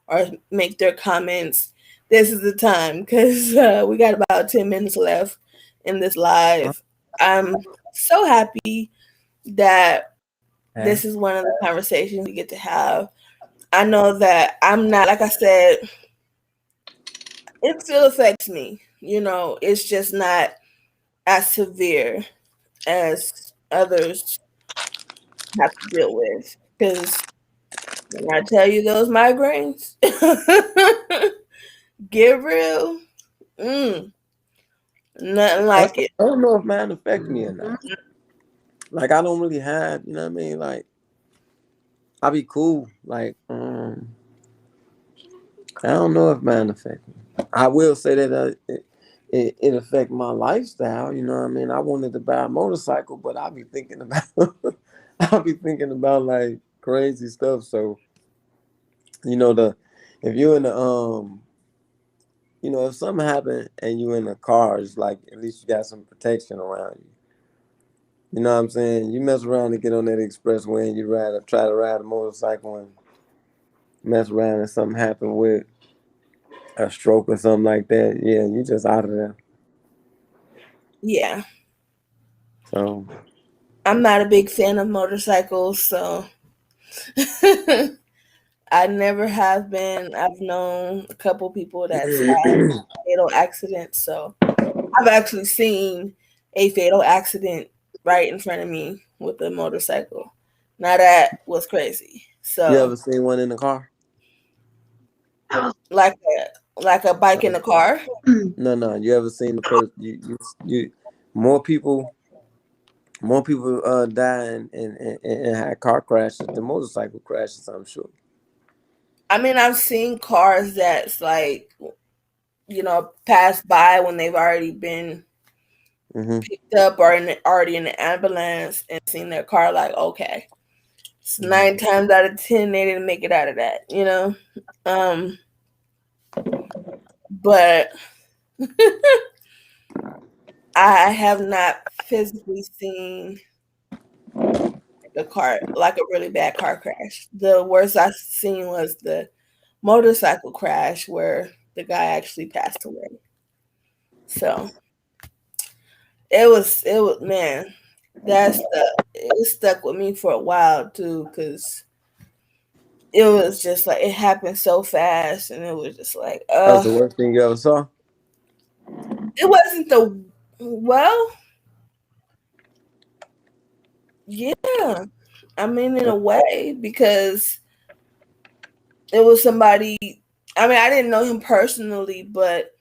or make their comments. This is the time because we got about 10 minutes left in this live. I'm so happy that this is one of the conversations we get to have. I know that I'm not, like I said, it still affects me. It's just not as severe as others have to deal with. Because when I tell you those migraines, get real, nothing like it. I don't know if mine affect me or not. Like, I don't really have, you know what I mean? Like, I be cool. Like, I don't know if mine affect me. I will say that it affect my lifestyle. You know what I mean? I wanted to buy a motorcycle, but I'll be thinking about like crazy stuff. So, if you're in the if something happened and you in a car, it's like at least you got some protection around you. You know what I'm saying? You mess around and get on that expressway and you try to ride a motorcycle and mess around and something happen with a stroke or something like that. Yeah, you just out of there. Yeah. So I'm not a big fan of motorcycles, so I never have been. I've known a couple people that's had fatal accidents, so I've actually seen a fatal accident right in front of me with a motorcycle. Now that was crazy. you So ever seen one in the car? like a bike in the car. No. You ever seen the person? You more people die and had car crashes than motorcycle crashes. I'm sure. I mean, I've seen cars that's like, pass by when they've already been picked up or already in the ambulance and seen their car. Like, okay, it's 9 times out of 10 they didn't make it out of that. But I have not physically seen like a really bad car crash. The worst I've seen was the motorcycle crash where the guy actually passed away. So it was man, it stuck with me for a while too, because it was just like it happened so fast, and it was just like, That was the worst thing you ever saw. it wasn't the well, yeah. I mean, in a way, because it was somebody. I mean, I didn't know him personally, but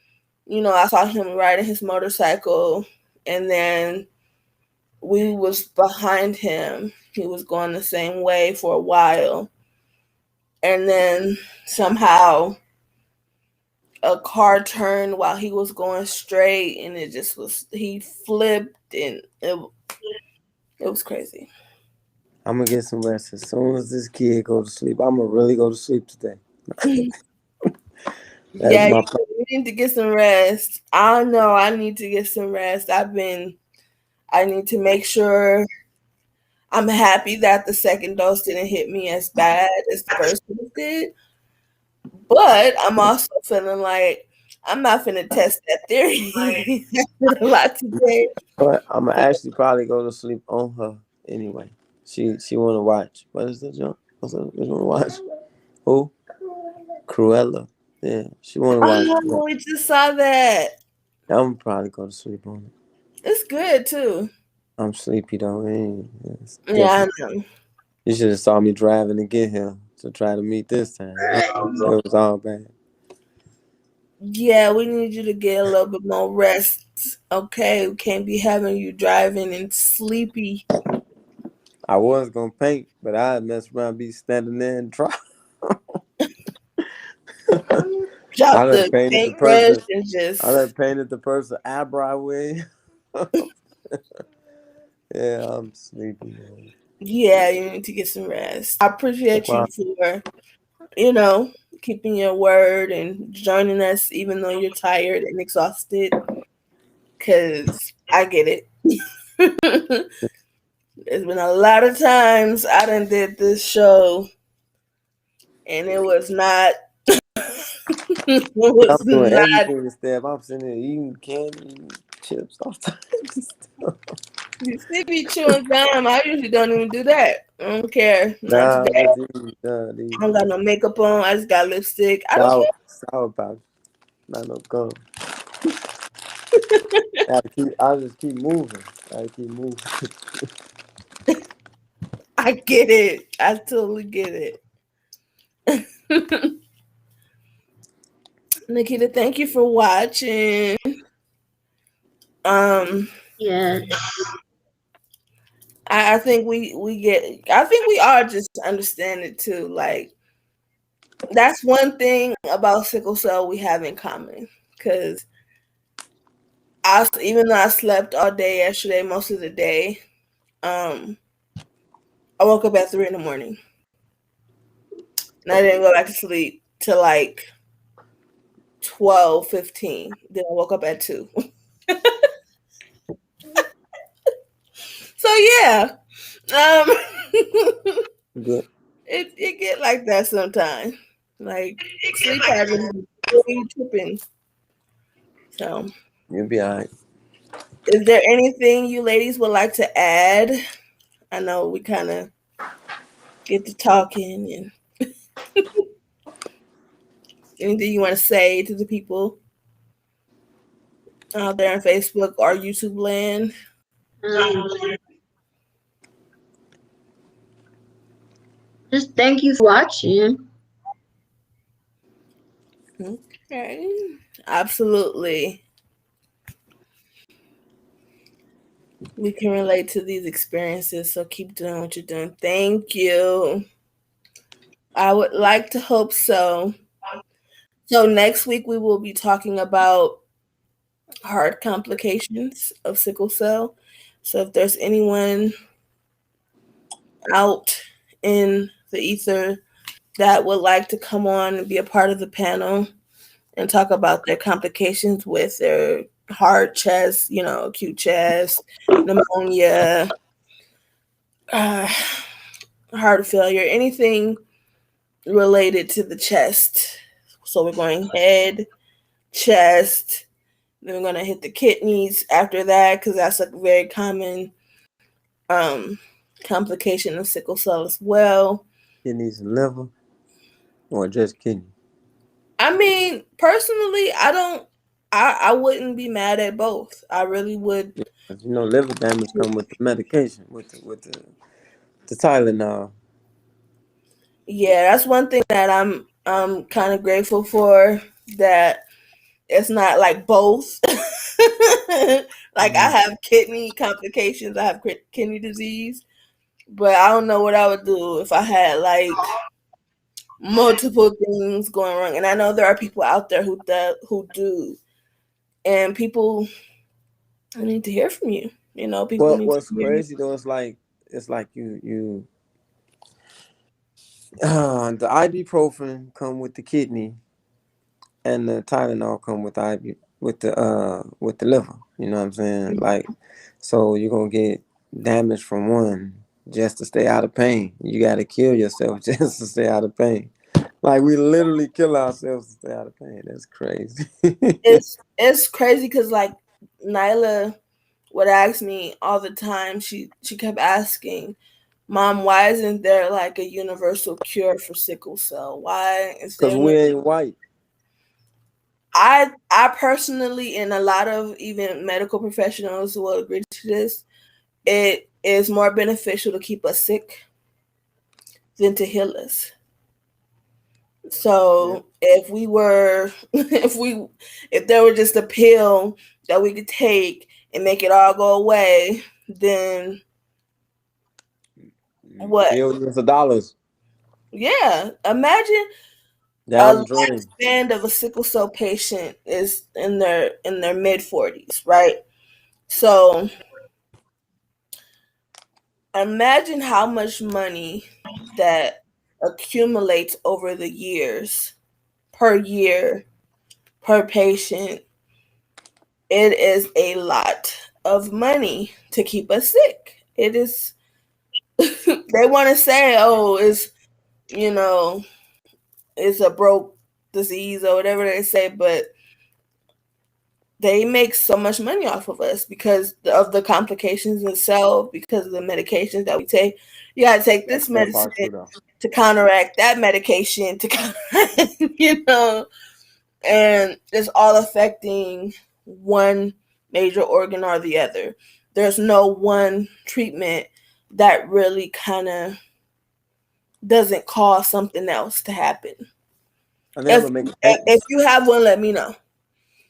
I saw him riding his motorcycle, and then we was behind him. He was going the same way for a while, and then somehow a car turned while he was going straight, and he flipped, and it was crazy. I'm gonna get some rest as soon as this kid go to sleep. I'm gonna really go to sleep today. That's Yeah, my. you need to get some rest. I know I need to get some rest. I need to make sure I'm happy that the second dose didn't hit me as bad as the first dose did. But I'm also feeling like I'm not finna test that theory. I did a lot today. But I'm gonna actually probably go to sleep on her anyway. She wanna watch. What is that, John? What's that? You wanna watch? Who? Cruella. Yeah, she wanna watch. Oh, we just saw that. I'm gonna probably go to sleep on it. It's good too. I'm sleepy though. It's Yeah, different. I know. You should have saw me driving to get here to try to meet this time. It was all bad. Yeah, we need you to get a little bit more rest. Okay, we can't be having you driving and sleepy. I was gonna paint, but I mess around, be standing there and try. I Drop done the painted the paintbrush person. and I done just painted the person eyebrow with. Yeah, I'm sleepy. Man. yeah, you need to get some rest. I appreciate you Wow. for you know keeping your word and joining us even though you're tired and exhausted. Cause I get it. There's been a lot of times I done did this show, and it was not. It I'm was doing not. everything to step. I'm sitting there eating candy, eating chips, all types of stuff. You see me chewing gum. I usually don't even do that. I don't care. Not Nah, today. just eating, I don't got no makeup on. I just got lipstick. I don't sour pouch, not no gum. I just keep moving. I keep moving. care. I get it. I totally get it. Nikita, thank you for watching. Um, Yes. I think we get. I think we all just understand it too. Like that's one thing about sickle cell we have in common. Because even though I slept all day yesterday, most of the day, um, I woke up at 3 in the morning, and I didn't go back to sleep till like 12:15. Then I woke up at 2. So yeah, um, Good. it get like that sometimes. Like sleep patterns really tripping. So, You'll be all right. is there anything you ladies would like to add? I know we kind of get to talking, and anything you want to say to the people out there on Facebook or YouTube land? Um, just thank you for watching. Okay, absolutely. We can relate to these experiences, so keep doing what you're doing. Thank you. I would like to hope so. So next week we will be talking about heart complications of sickle cell. So if there's anyone out in the ether that would like to come on and be a part of the panel and talk about their complications with their heart, chest, acute chest, pneumonia, uh, heart failure, anything related to the chest. So we're going head, chest, then we're going to hit the kidneys after that because that's a very common um, complication of sickle cell as well. Kidneys and liver, or just kidney. I mean, personally, I wouldn't be mad at both. I really would. Yeah, 'cause liver damage come with the medication, the Tylenol. Yeah, that's one thing that I'm kind of grateful for, that it's not like both. Like I Mm-hmm. have kidney complications. I have kidney disease, but I don't know what I would do if I had like multiple things going wrong. And I know there are people out there who do, and people need to hear from you. People Well, need to what's hear you. crazy though is like you the ibuprofen come with the kidney, and the Tylenol come with with the liver. You know what I'm saying? Like, so you're gonna get damage from one just to stay out of pain. You got to kill yourself just to stay out of pain. Like we literally kill ourselves to stay out of pain. That's crazy. It's crazy because like Nyla would ask me all the time. She kept asking, "Mom, why isn't there like a universal cure for sickle cell? Why is Cause there no?" we ain't white. I personally, and a lot of even medical professionals will agree to this. It is more beneficial to keep us sick than to heal us. Yeah. So if there were just a pill that we could take and make it all go away, then what? Billions of dollars Yeah, imagine a down the drain. lifespan of a sickle cell patient is in their mid 40s, right? So imagine how much money that accumulates over the year per patient. It is a lot of money to keep us sick. It is They want to say, oh, it's, you know, it's a broke disease or whatever they say, but they make so much money off of us because of the complications itself, because of the medications that we take. You gotta take That's this that medicine part too, though. to counteract that medication to counteract, and it's all affecting one major organ or the other. There's no one treatment that really kind of doesn't cause something else to happen. And they ever make a pain. If you have one, let me know.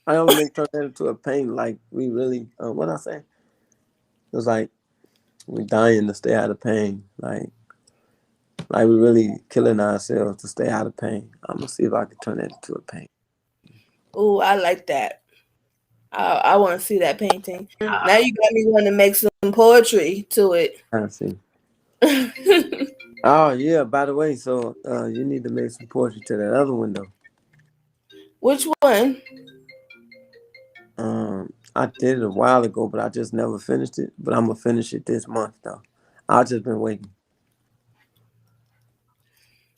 I ever make turn that into a pain. Like we really, what I say? It was like we dying to stay out of pain. Like we really killing ourselves to stay out of pain. I'm gonna see if I can turn that into a pain. Ooh, I like that. I want to see that painting. Now you got me wanting to make some poetry to it. I see. Oh yeah. By the way, so you need to make some poetry to that other window. Which one? I did it a while ago, but I just never finished it. But I'm gonna finish it this month though. I just been waiting.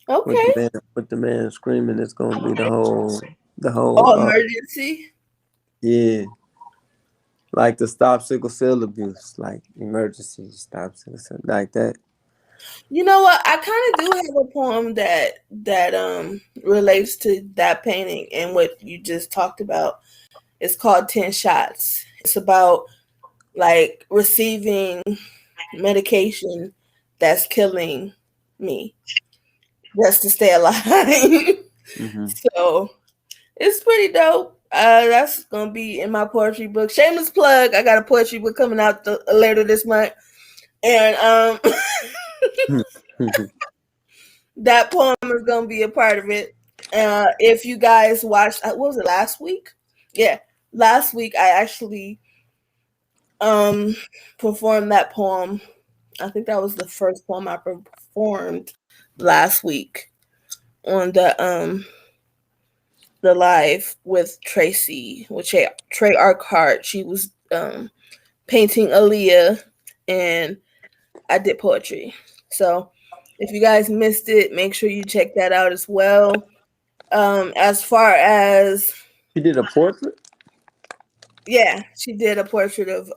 Okay. With the man screaming, it's gonna be the Oh, whole emergency. yeah, like to stop sickle cell abuse, like emergency stop sickle cell, like that. You know what? I kind of do have a poem that relates to that painting and what you just talked about. It's called 10 Shots. It's about like receiving medication that's killing me just to stay alive. Mm-hmm. So it's pretty dope. That's gonna be in my poetry book. Shameless plug. I got a poetry book coming out later this month, and that poem is gonna be a part of it. If you guys watched, what was it, last week? Yeah, last week I actually um performed that poem. I think that was the first poem I performed last week on the live with Tracy, with Trey Arkhart. She was painting Aaliyah, and I did poetry. So if you guys missed it, make sure you check that out as well. As far as You did a portrait. yeah, she did a portrait of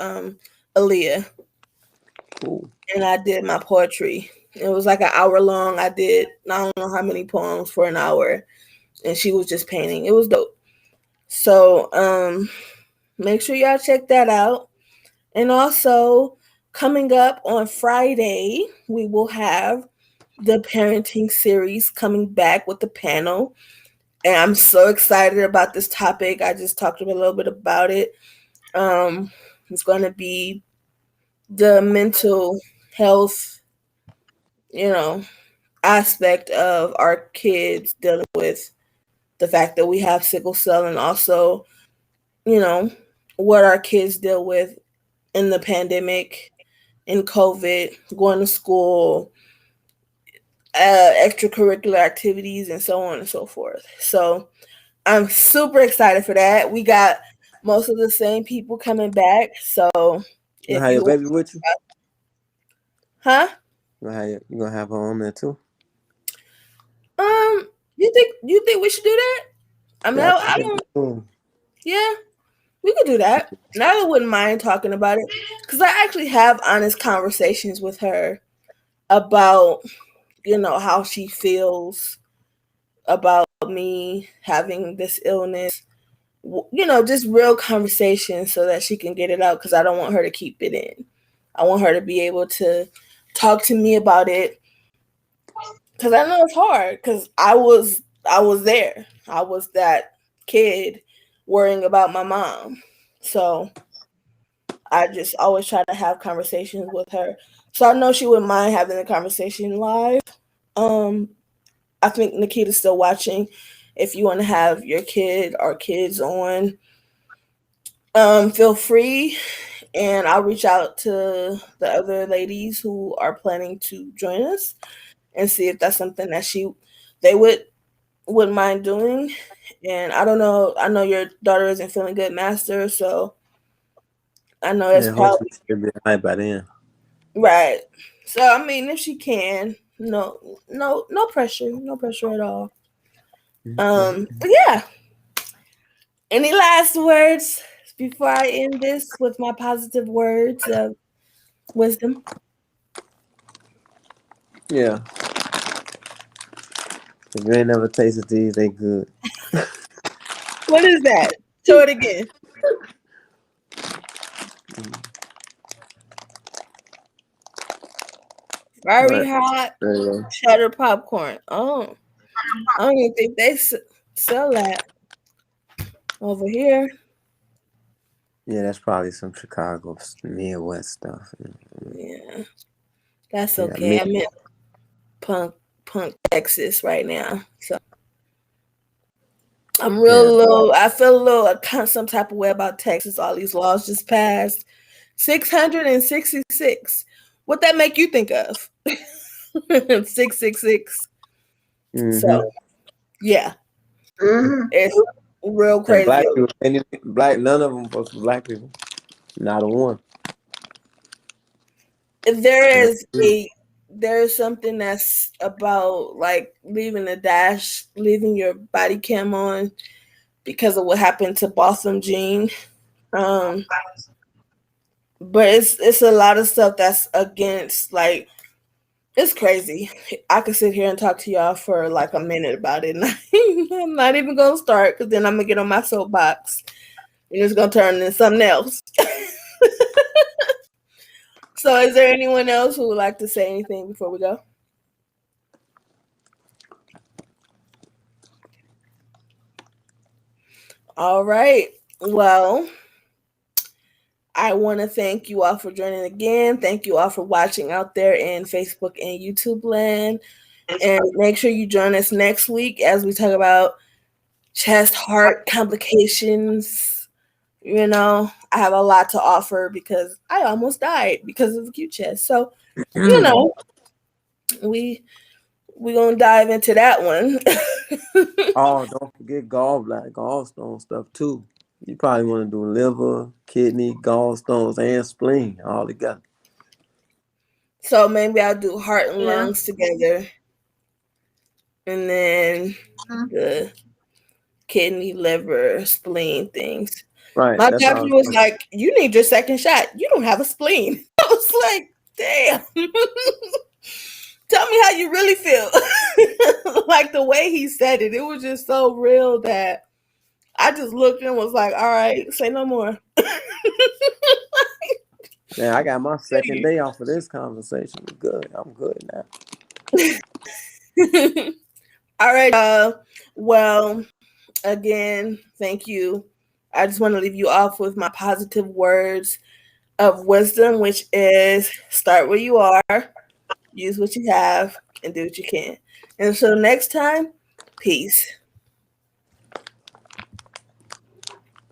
Aaliyah, Cool. and I did my poetry. It was like an hour long. I did I don't know how many poems for an hour, and she was just painting. It was dope. So make sure y'all check that out. And also, coming up on Friday, we will have the parenting series coming back with the panel. And I'm so excited about this topic. I just talked a little bit about it. It's going to be the mental health, you know, aspect of our kids dealing with the fact that we have sickle cell, and also, you know, what our kids deal with in the pandemic, in COVID, going to school, extracurricular activities, and so on and so forth. So I'm super excited for that. We got most of the same people coming back. So You if gonna have your you, baby with you? huh? You gonna have her on there too? You think we should do that? I mean, Yeah, I think I that'd be don't. cool. Yeah, we could do that. And I wouldn't mind talking about it because I actually have honest conversations with her about how she feels about me having this illness. Just real conversation so that she can get it out because I don't want her to keep it in. I want her to be able to talk to me about it because I know it's hard because I was there. I was that kid worrying about my mom. So I just always try to have conversations with her. So I know she wouldn't mind having the conversation live. Um, I think Nikita's still watching. If you want to have your kid or kids on, feel free, and I'll reach out to the other ladies who are planning to join us and see if that's something that they wouldn't mind doing. And I don't know. I know your daughter isn't feeling good, Master. So I know it's Yeah, probably hopefully she'll be alright by then. Right. So I mean, if she can, no pressure, no pressure at all. But yeah. Any last words before I end this with my positive words of wisdom? Yeah. If you ain't never tasted these, they good. What is that? Show it again. Very Right. hot There you go. cheddar popcorn. Oh, I don't even think they sell that over here. Yeah, that's probably some Chicago Midwest stuff. Yeah, that's Yeah, okay. I'm in punk Texas right now, so I'm real yeah. low. I feel a little some type of way about Texas. All these laws just passed. 666. What that make you think of? 666. Mm-hmm. So yeah, Mm-hmm. it's real And crazy. black people, none of them supposed to be black people. Not a one. There Yeah. is something that's about like leaving your body cam on because of what happened to Botham Jean. Um, but it's a lot of stuff that's against, like, it's crazy. I could sit here and talk to y'all for like a minute about it. And I'm not even gonna start because then I'm gonna get on my soapbox and it's gonna turn into something else. So, is there anyone else who would like to say anything before we go? All right. Well, I want to thank you all for joining again. Thank you all for watching out there in Facebook and YouTube land. And make sure you join us next week as we talk about chest heart complications. You know, I have a lot to offer because I almost died because of acute chest. So, you know, we gonna dive into that one. Oh, don't forget gallstone stuff too. You probably want to do liver, kidney, gallstones, and spleen all together. So maybe I'll do heart and Yeah. lungs together, and then Mm-hmm. the kidney, liver, spleen things. Right. My That's doctor all. was like, "You need your second shot. You don't have a spleen." I was like, "Damn." Tell me how you really feel. Like the way he said it, it was just so real that I just looked and was like, "All right, say no more." Man, I got my second day off of this conversation. Good. I'm good now. All right. Well, again, thank you. I just want to leave you off with my positive words of wisdom, which is start where you are, use what you have, and do what you can. And so next time, peace.